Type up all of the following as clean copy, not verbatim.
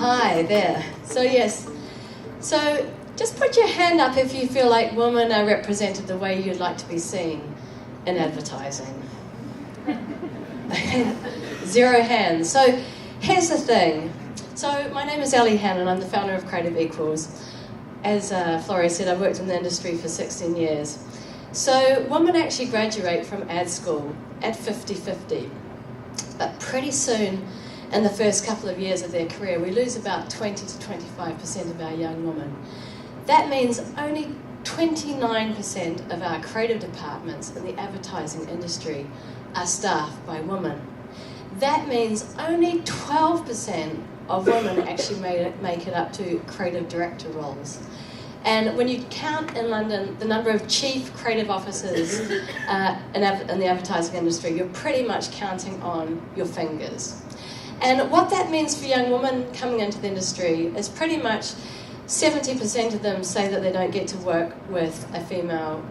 Hi there. So yes, so just put your hand up if you feel like women are represented the way you'd like to be seen in advertising. 0 hands. So here's the thing. So my name is Ali Hanan. I'm the founder of Creative Equals. As Floria said, I've worked in the industry for 16 years. So women actually graduate from ad school at 50-50. But pretty soon, in the first couple of years of their career, we lose about 20 to 25% of our young women. That means only 29% of our creative departments in the advertising industry are staffed by women. That means only 12% of women actually make it up to creative director roles. And when you count in London the number of chief creative officers in the advertising industry, you're pretty much counting on your fingers. And what that means for young women coming into the industry is pretty much 70% of them say that they don't get to work with a female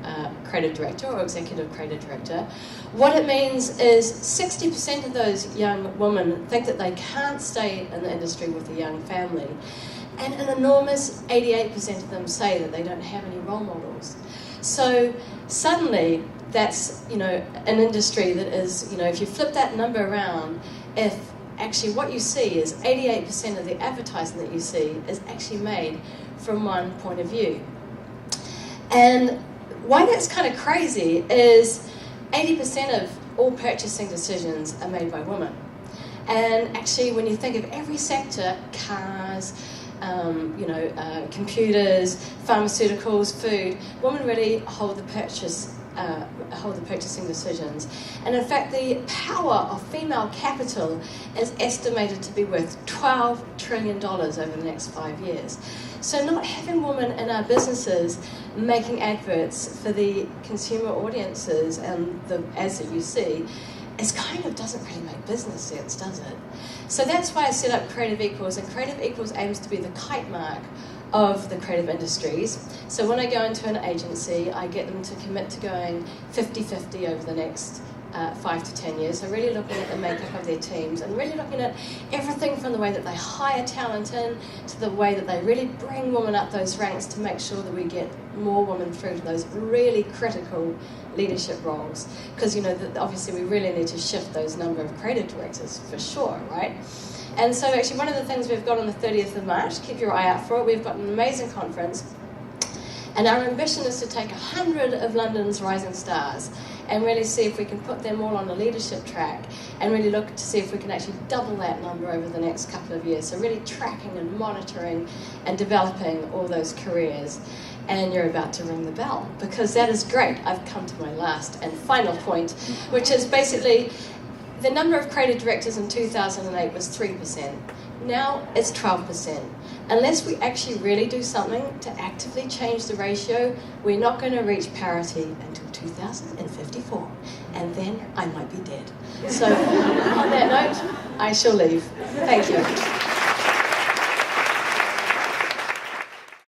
creative director or executive creative director. What it means is 60% of those young women think that they can't stay in the industry with a young family. And an enormous 88% of them say that they don't have any role models. So suddenly that's, an industry that is, if you flip that number around, if actually what you see is 88% of the advertising that you see is actually made from one point of view. And why that's kind of crazy is 80% of all purchasing decisions are made by women. And actually when you think of every sector, cars, computers, pharmaceuticals, food, women really hold the purchasing decisions. And in fact, the power of female capital is estimated to be worth $12 trillion over the next 5 years. So not having women in our businesses making adverts for the consumer audiences and the ads that you see doesn't really make business sense, does it? So that's why I set up Creative Equals, and Creative Equals aims to be the kite mark of the creative industries. So when I go into an agency, I get them to commit to going 50-50 over the next 5 to 10 years. So really looking at the makeup of their teams and really looking at everything from the way that they hire talent in to the way that they really bring women up those ranks to make sure that we get more women through to those really critical leadership roles. Because obviously we really need to shift those number of creative directors for sure, right? And so actually one of the things we've got on the 30th of March, keep your eye out for it, we've got an amazing conference. And our ambition is to take 100 of London's rising stars and really see if we can put them all on a leadership track and really look to see if we can actually double that number over the next couple of years. So really tracking and monitoring and developing all those careers. And you're about to ring the bell, because that is great. I've come to my last and final point, which is basically the number of creative directors in 2008 was 3%. Now it's 12%. Unless we actually really do something to actively change the ratio, we're not going to reach parity until 2054. And then I might be dead. So on that note, I shall leave. Thank you.